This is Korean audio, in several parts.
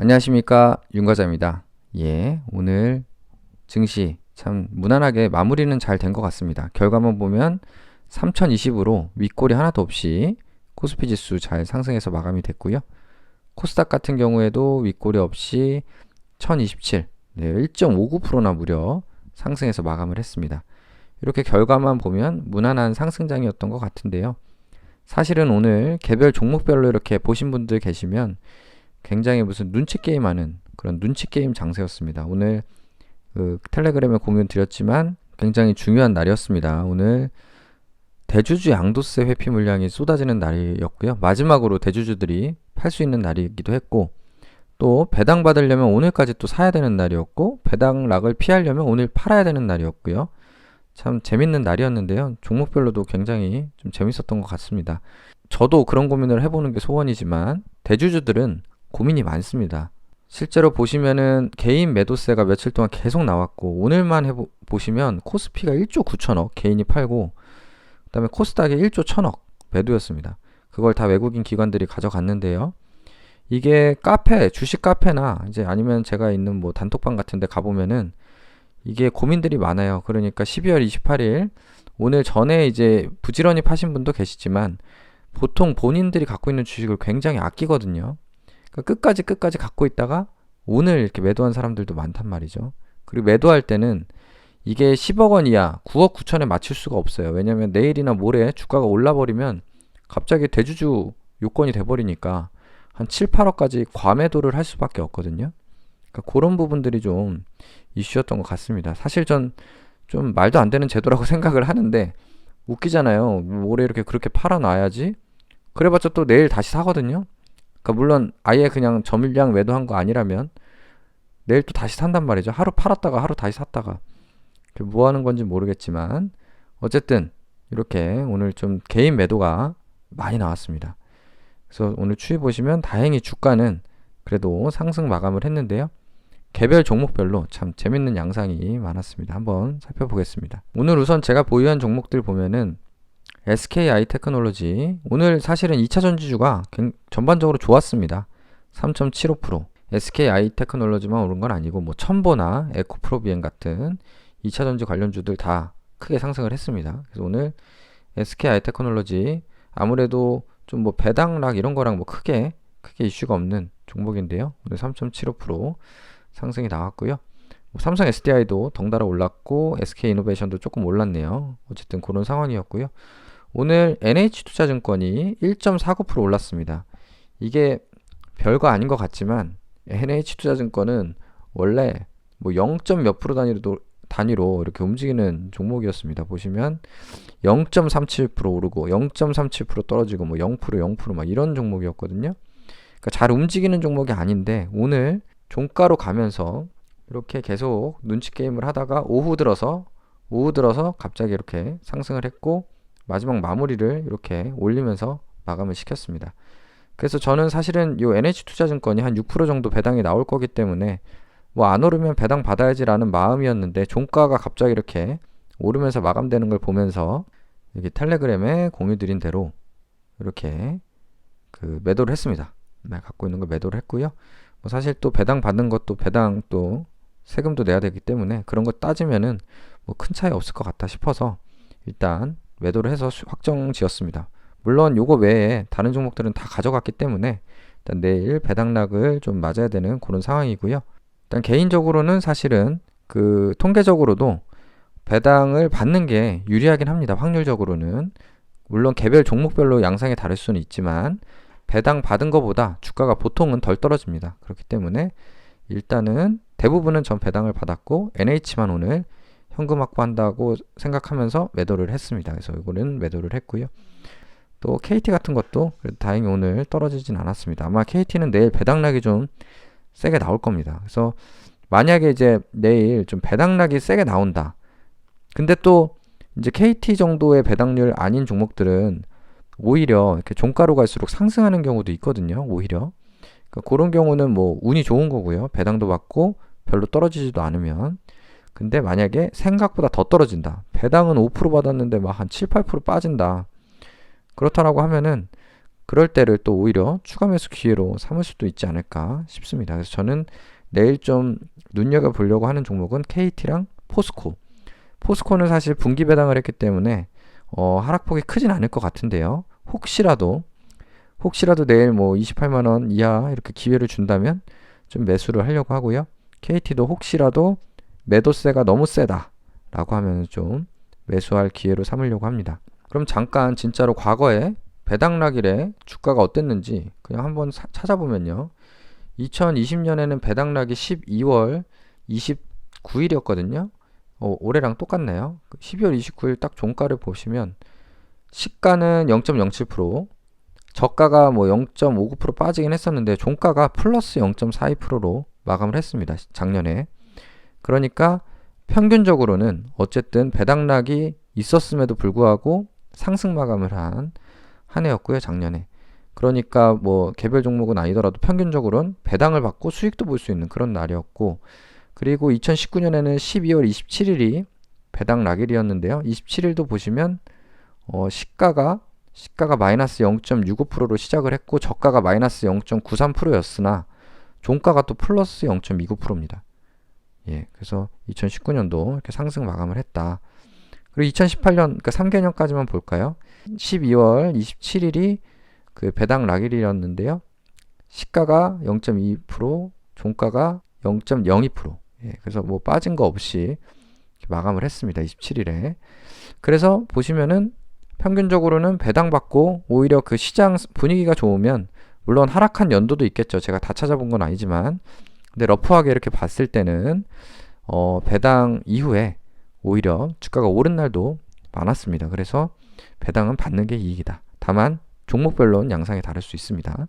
안녕하십니까, 윤과자입니다. 오늘 증시 참 무난하게 마무리는 잘 된 것 같습니다. 결과만 보면 3020으로 윗골이 하나도 없이 코스피 지수 잘 상승해서 마감이 됐고요. 코스닥 같은 경우에도 윗골이 없이 1027, 1.59%나 무려 상승해서 마감을 했습니다. 이렇게 결과만 보면 무난한 상승장이었던 것 같은데요. 사실은 오늘 개별 종목별로 이렇게 보신 분들 계시면 굉장히 무슨 눈치 게임 하는 그런 눈치 게임 장세였습니다. 오늘 텔레그램에 공유 드렸지만 굉장히 중요한 날이었습니다. 오늘 대주주 양도세 회피 물량이 쏟아지는 날이었고요. 마지막으로 대주주들이 팔 수 있는 날이기도 했고, 또 배당 받으려면 오늘까지 또 사야 되는 날이었고, 배당락을 피하려면 오늘 팔아야 되는 날이었고요. 참 재밌는 날이었는데요. 종목별로도 굉장히 좀 재밌었던 것 같습니다. 저도 그런 고민을 해보는 게 소원이지만 대주주들은 고민이 많습니다. 실제로 보시면은 개인 매도세가 며칠 동안 계속 나왔고, 오늘만 보시면 코스피가 1조 9천억 개인이 팔고, 그 다음에 코스닥이 1조 1천억 매도였습니다. 그걸 다 외국인 기관들이 가져갔는데요. 이게 카페, 주식 카페나 이제 아니면 제가 있는 뭐 단톡방 같은 데 가보면은 이게 고민들이 많아요. 그러니까 12월 28일 오늘 전에 이제 부지런히 파신 분도 계시지만 보통 본인들이 갖고 있는 주식을 굉장히 아끼거든요. 그러니까 끝까지 갖고 있다가 오늘 이렇게 매도한 사람들도 많단 말이죠. 그리고 매도할 때는 이게 10억 원 이하 9억 9천에 맞출 수가 없어요. 왜냐면 내일이나 모레 주가가 올라버리면 갑자기 대주주 요건이 돼버리니까 한 7, 8억까지 과매도를 할 수밖에 없거든요. 그러니까 그런 부분들이 좀 이슈였던 것 같습니다. 사실 전 좀 말도 안 되는 제도라고 생각을 하는데 웃기잖아요. 모레 이렇게 그렇게 팔아놔야지. 그래봤자 또 내일 다시 사거든요. 그러니까 물론 아예 그냥 점유량 매도한 거 아니라면 내일 또 다시 산단 말이죠. 하루 팔았다가 하루 다시 샀다가 뭐 하는 건지 모르겠지만 어쨌든 이렇게 오늘 좀 개인 매도가 많이 나왔습니다. 그래서 오늘 추이 보시면 다행히 주가는 그래도 상승 마감을 했는데요. 개별 종목별로 참 재밌는 양상이 많았습니다. 한번 살펴보겠습니다. 오늘 우선 제가 보유한 종목들 보면은 SKI 테크놀로지 오늘 사실은 2차 전지주가 전반적으로 좋았습니다. 3.75%. SKI 테크놀로지만 오른 건 아니고 뭐 첨보나 에코프로비엔 같은 2차 전지 관련주들 다 크게 상승을 했습니다. 그래서 오늘 SKI 테크놀로지 아무래도 좀 뭐 배당락 이런 거랑 뭐 크게 이슈가 없는 종목인데요. 오늘 3.75% 상승이 나왔고요. 삼성 SDI도 덩달아 올랐고 SK이노베이션도 조금 올랐네요. 어쨌든 그런 상황이었고요. 오늘 NH투자증권이 1.49% 올랐습니다. 이게 별거 아닌 것 같지만 NH투자증권은 원래 뭐 0. 몇 프로 단위로 이렇게 움직이는 종목이었습니다. 보시면 0.37% 오르고 0.37% 떨어지고 뭐 0%, 0%막 이런 종목이었거든요. 그러니까 잘 움직이는 종목이 아닌데 오늘 종가로 가면서 이렇게 계속 눈치 게임을 하다가 오후 들어서 갑자기 이렇게 상승을 했고 마지막 마무리를 이렇게 올리면서 마감을 시켰습니다. 그래서 저는 사실은 이 NH투자증권이 한 6% 정도 배당이 나올 거기 때문에 뭐 안 오르면 배당 받아야지라는 마음이었는데 종가가 갑자기 이렇게 오르면서 마감되는 걸 보면서 여기 텔레그램에 공유 드린 대로 이렇게 매도를 했습니다. 갖고 있는 걸 매도를 했고요. 뭐 사실 또 배당 받는 것도 배당 또 세금도 내야 되기 때문에 그런 거 따지면은 뭐 큰 차이 없을 것 같다 싶어서 일단 매도를 해서 확정 지었습니다. 물론 요거 외에 다른 종목들은 다 가져갔기 때문에 일단 내일 배당락을 좀 맞아야 되는 그런 상황이고요. 일단 개인적으로는 사실은 통계적으로도 배당을 받는 게 유리하긴 합니다. 확률적으로는. 물론 개별 종목별로 양상이 다를 수는 있지만 배당 받은 것보다 주가가 보통은 덜 떨어집니다. 그렇기 때문에 일단은 대부분은 전 배당을 받았고 NH만 오늘 현금 확보한다고 생각하면서 매도를 했습니다. 그래서 이거는 매도를 했고요. 또 KT 같은 것도 다행히 오늘 떨어지진 않았습니다. 아마 KT는 내일 배당락이 좀 세게 나올 겁니다. 그래서 만약에 이제 내일 좀 배당락이 세게 나온다. 근데 또 이제 KT 정도의 배당률 아닌 종목들은 오히려 이렇게 종가로 갈수록 상승하는 경우도 있거든요. 오히려. 그러니까 그런 경우는 뭐 운이 좋은 거고요. 배당도 받고 별로 떨어지지도 않으면. 근데 만약에 생각보다 더 떨어진다. 배당은 5% 받았는데 막 한 7, 8% 빠진다. 그렇다라고 하면은 그럴 때를 또 오히려 추가 매수 기회로 삼을 수도 있지 않을까 싶습니다. 그래서 저는 내일 좀 눈여겨보려고 하는 종목은 KT랑 포스코. 포스코는 사실 분기 배당을 했기 때문에 하락폭이 크진 않을 것 같은데요. 혹시라도 내일 뭐 28만 원 이하 이렇게 기회를 준다면 좀 매수를 하려고 하고요. KT도 혹시라도 매도세가 너무 세다 라고 하면 좀 매수할 기회로 삼으려고 합니다. 그럼 잠깐 진짜로 과거에 배당락 이래 주가가 어땠는지 그냥 한번 찾아보면요. 2020년에는 배당락이 12월 29일이었거든요. 올해랑 똑같네요. 12월 29일 딱 종가를 보시면 시가는 0.07%, 저가가 뭐 0.59% 빠지긴 했었는데 종가가 플러스 0.42%로 마감을 했습니다. 작년에. 그러니까 평균적으로는 어쨌든 배당락이 있었음에도 불구하고 상승 마감을 한 해였고요, 작년에. 그러니까 뭐 개별 종목은 아니더라도 평균적으로는 배당을 받고 수익도 볼 수 있는 그런 날이었고, 그리고 2019년에는 12월 27일이 배당락일이었는데요. 27일도 보시면 시가가 마이너스 0.65%로 시작을 했고 저가가 마이너스 0.93%였으나 종가가 또 플러스 0.29%입니다. 예, 그래서 2019년도 이렇게 상승 마감을 했다. 그리고 2018년, 그러니까 3개년까지만 볼까요? 12월 27일이 그 배당 락일이었는데요. 시가가 0.2%, 종가가 0.02%. 예, 그래서 뭐 빠진 거 없이 마감을 했습니다. 27일에. 그래서 보시면은 평균적으로는 배당받고 오히려 그 시장 분위기가 좋으면 물론 하락한 연도도 있겠죠. 제가 다 찾아본 건 아니지만 근데 러프하게 이렇게 봤을 때는 배당 이후에 오히려 주가가 오른 날도 많았습니다. 그래서 배당은 받는 게 이익이다. 다만 종목별로는 양상이 다를 수 있습니다.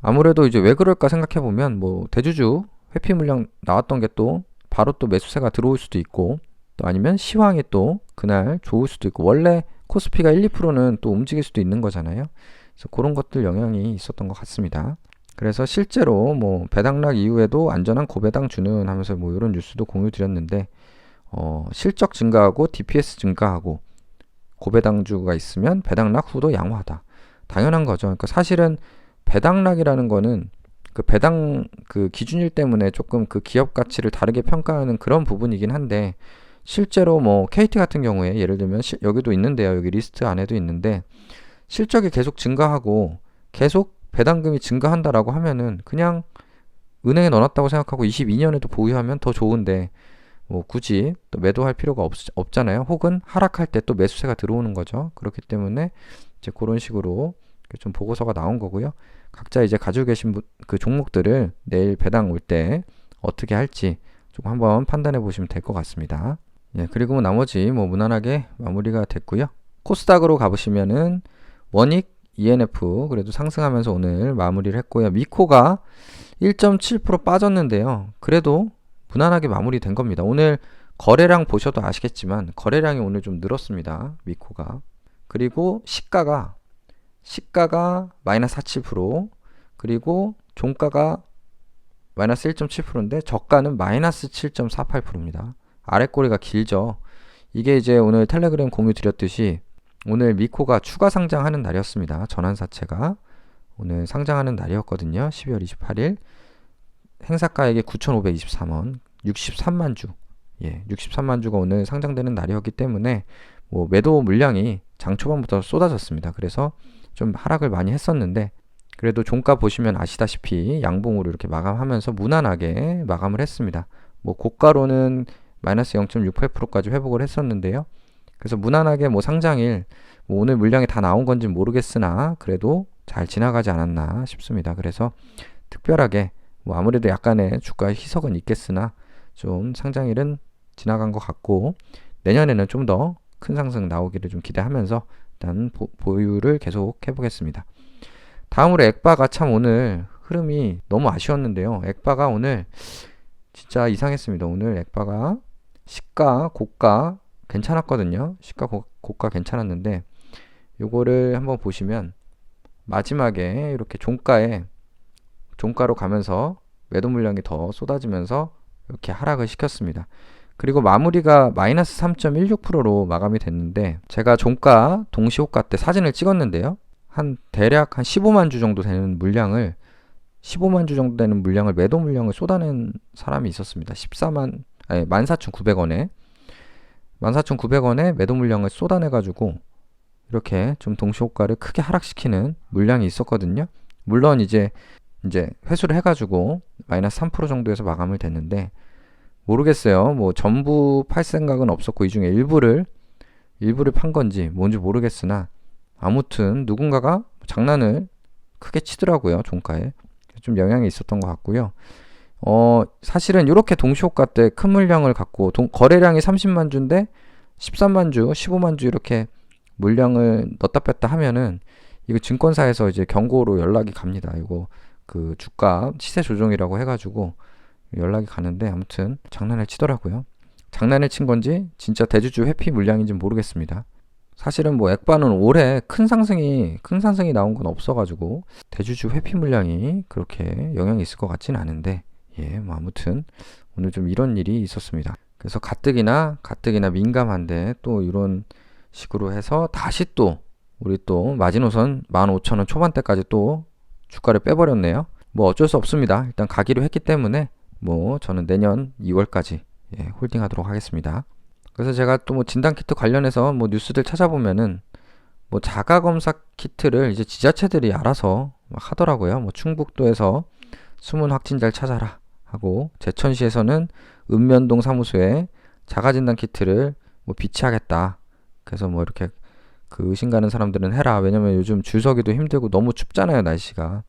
아무래도 이제 왜 그럴까 생각해 보면 뭐 대주주 회피 물량 나왔던 게 또 바로 또 매수세가 들어올 수도 있고 또 아니면 시황이 또 그날 좋을 수도 있고 원래 코스피가 1, 2%는 또 움직일 수도 있는 거잖아요. 그래서 그런 것들 영향이 있었던 것 같습니다. 그래서 실제로 뭐 배당락 이후에도 안전한 고배당 주는 하면서 뭐 이런 뉴스도 공유 드렸는데 실적 증가하고 DPS 증가하고 고배당주가 있으면 배당락 후도 양호하다. 당연한 거죠. 그러니까 사실은 배당락이라는 거는 그 배당 그 기준일 때문에 조금 그 기업 가치를 다르게 평가하는 그런 부분이긴 한데 실제로 뭐 KT 같은 경우에 예를 들면 여기도 있는데요. 여기 리스트 안에도 있는데 실적이 계속 증가하고 계속 배당금이 증가한다라고 하면은 그냥 은행에 넣어놨다고 생각하고 22년에도 보유하면 더 좋은데 뭐 굳이 또 매도할 필요가 없잖아요. 혹은 하락할 때 또 매수세가 들어오는 거죠. 그렇기 때문에 이제 그런 식으로 좀 보고서가 나온 거고요. 각자 이제 가지고 계신 그 종목들을 내일 배당 올 때 어떻게 할지 좀 한번 판단해 보시면 될 것 같습니다. 예, 그리고 뭐 나머지 뭐 무난하게 마무리가 됐고요. 코스닥으로 가보시면은 원익, ENF 그래도 상승하면서 오늘 마무리를 했고요. 미코가 1.7% 빠졌는데요. 그래도 무난하게 마무리된 겁니다. 오늘 거래량 보셔도 아시겠지만 거래량이 오늘 좀 늘었습니다. 미코가. 그리고 시가가 마이너스 47% 그리고 종가가 마이너스 1.7%인데 저가는 마이너스 7.48%입니다. 아래 꼬리가 길죠. 이게 이제 오늘 텔레그램 공유 드렸듯이 오늘 미코가 추가 상장하는 날이었습니다. 전환사채가 오늘 상장하는 날이었거든요. 12월 28일 행사가액이 9,523원 63만 주 63만 주가 오늘 상장되는 날이었기 때문에 뭐 매도 물량이 장 초반부터 쏟아졌습니다. 그래서 좀 하락을 많이 했었는데 그래도 종가 보시면 아시다시피 양봉으로 이렇게 마감하면서 무난하게 마감을 했습니다. 뭐 고가로는 마이너스 0.68%까지 회복을 했었는데요. 그래서 무난하게 뭐 상장일 뭐 오늘 물량이 다 나온 건지 모르겠으나 그래도 잘 지나가지 않았나 싶습니다. 그래서 특별하게 뭐 아무래도 약간의 주가 희석은 있겠으나 좀 상장일은 지나간 것 같고 내년에는 좀 더 큰 상승 나오기를 좀 기대하면서 일단 보유를 계속 해보겠습니다. 다음으로 액바가 참 오늘 흐름이 너무 아쉬웠는데요. 액바가 오늘 진짜 이상했습니다. 오늘 액바가 시가 고가 괜찮았거든요. 시가 고가 괜찮았는데 요거를 한번 보시면 마지막에 이렇게 종가로 가면서 매도 물량이 더 쏟아지면서 이렇게 하락을 시켰습니다. 그리고 마무리가 마이너스 3.16%로 마감이 됐는데 제가 종가 동시호가 때 사진을 찍었는데요. 한 대략 한 15만 주 정도 되는 물량을 15만 주 정도 되는 물량을 매도 물량을 쏟아낸 사람이 있었습니다. 14,900원에 14,900원에 매도 물량을 쏟아내 가지고 이렇게 좀 동시호가를 크게 하락시키는 물량이 있었거든요. 물론 이제 회수를 해가지고 마이너스 3% 정도에서 마감을 됐는데 모르겠어요. 뭐 전부 팔 생각은 없었고 이 중에 일부를 판 건지 뭔지 모르겠으나 아무튼 누군가가 장난을 크게 치더라고요. 종가에 좀 영향이 있었던 것 같고요. 사실은 이렇게 동시호가 때 큰 물량을 갖고 거래량이 30만 주인데 13만 주, 15만 주 이렇게 물량을 넣었다 뺐다 하면은 이거 증권사에서 이제 경고로 연락이 갑니다. 이거 그 주가 시세 조정이라고 해가지고 연락이 가는데 아무튼 장난을 치더라고요. 장난을 친 건지 진짜 대주주 회피 물량인지 모르겠습니다. 사실은 뭐 액바는 올해 큰 상승이 나온 건 없어가지고 대주주 회피 물량이 그렇게 영향이 있을 것 같지는 않은데 뭐 아무튼 오늘 좀 이런 일이 있었습니다. 그래서 가뜩이나 민감한데 또 이런 식으로 해서 다시 또 우리 또 마지노선 15,000원 초반대까지 또 주가를 빼버렸네요. 뭐 어쩔 수 없습니다. 일단 가기로 했기 때문에 뭐 저는 내년 2월까지 홀딩하도록 하겠습니다. 그래서 제가 또 뭐 진단키트 관련해서 뭐 뉴스들 찾아보면은 뭐 자가검사 키트를 이제 지자체들이 알아서 막 하더라고요. 뭐 충북도에서 숨은 확진자를 찾아라 하고 제천시에서는 읍면동 사무소에 자가진단 키트를 뭐 비치하겠다. 그래서 뭐 이렇게 그 의심 가는 사람들은 해라. 왜냐면 요즘 줄 서기도 힘들고 너무 춥잖아요, 날씨가.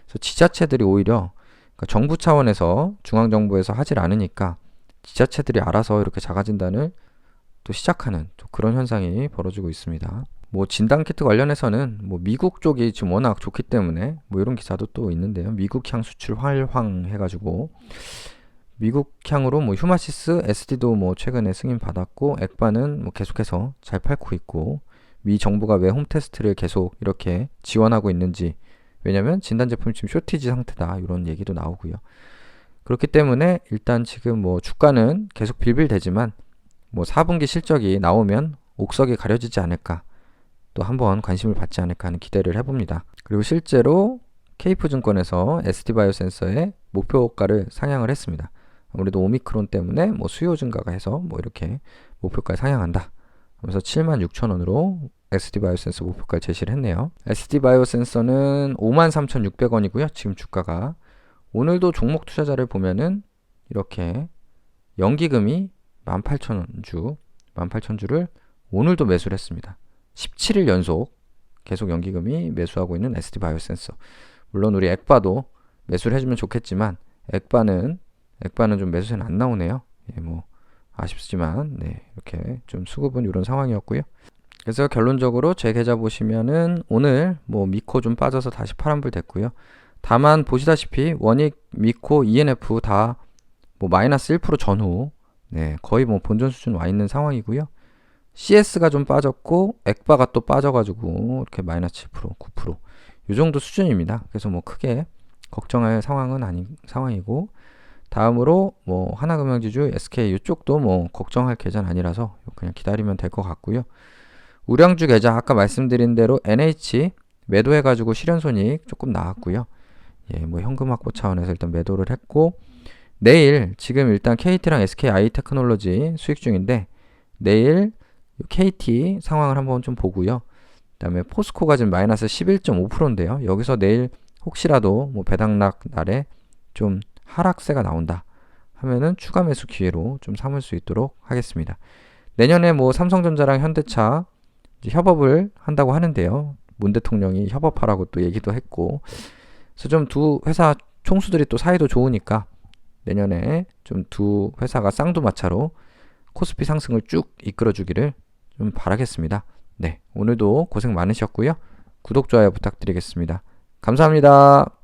그래서 지자체들이 오히려 그러니까 정부 차원에서 중앙정부에서 하질 않으니까 지자체들이 알아서 이렇게 자가진단을 또 시작하는 또 그런 현상이 벌어지고 있습니다. 뭐 진단키트 관련해서는 뭐 미국 쪽이 지금 워낙 좋기 때문에 뭐 이런 기사도 또 있는데요. 미국향 수출 활황 해가지고 미국향으로 뭐 휴마시스, SD도 뭐 최근에 승인 받았고 액바는 뭐 계속해서 잘 팔고 있고 미 정부가 왜 홈테스트를 계속 이렇게 지원하고 있는지 왜냐면 진단 제품이 지금 쇼티지 상태다 이런 얘기도 나오고요. 그렇기 때문에 일단 지금 뭐 주가는 계속 빌빌대지만 뭐 4분기 실적이 나오면 옥석이 가려지지 않을까 또 한번 관심을 받지 않을까 하는 기대를 해봅니다. 그리고 실제로 케이프증권에서 ST바이오센서의 목표가를 상향을 했습니다. 아무래도 오미크론 때문에 뭐 수요 증가가 해서 뭐 이렇게 목표가를 상향한다. 그래서 76,000원으로 ST바이오센서 목표가를 제시를 했네요. ST바이오센서는 53,600원이고요. 지금 주가가 오늘도 종목 투자자를 보면은 이렇게 연기금이 18,000주를 오늘도 매수를 했습니다. 17일 연속 계속 연기금이 매수하고 있는 ST바이오센서. 물론 우리 액바도 매수를 해주면 좋겠지만 액바는 좀 매수세는 안 나오네요. 뭐 아쉽지만 이렇게 좀 수급은 이런 상황이었고요. 그래서 결론적으로 제 계좌 보시면은 오늘 뭐 미코 좀 빠져서 다시 파란불 됐고요. 다만 보시다시피 원익, 미코, ENF 다 뭐 마이너스 1% 전후 거의 뭐 본전 수준 와 있는 상황이고요. CS가 좀 빠졌고 액바가 또 빠져가지고 이렇게 마이너스 7%, 9% 이 정도 수준입니다. 그래서 뭐 크게 걱정할 상황은 아닌 상황이고 다음으로 뭐 하나금융지주, SK 이쪽도 뭐 걱정할 계좌는 아니라서 그냥 기다리면 될 것 같고요. 우량주 계좌 아까 말씀드린 대로 NH 매도해가지고 실현손익 조금 나왔고요. 뭐 현금 확보 차원에서 일단 매도를 했고 내일 지금 일단 KT랑 SK 아이테크놀로지 수익 중인데 내일 KT 상황을 한번 좀 보고요. 그 다음에 포스코가 지금 마이너스 11.5%인데요. 여기서 내일 혹시라도 뭐 배당락 날에 좀 하락세가 나온다 하면은 추가 매수 기회로 좀 삼을 수 있도록 하겠습니다. 내년에 뭐 삼성전자랑 현대차 이제 협업을 한다고 하는데요. 문 대통령이 협업하라고 또 얘기도 했고 그래서 좀 두 회사 총수들이 또 사이도 좋으니까 내년에 좀 두 회사가 쌍두마차로 코스피 상승을 쭉 이끌어주기를 좀 바라겠습니다. 오늘도 고생 많으셨고요. 구독, 좋아요 부탁드리겠습니다. 감사합니다.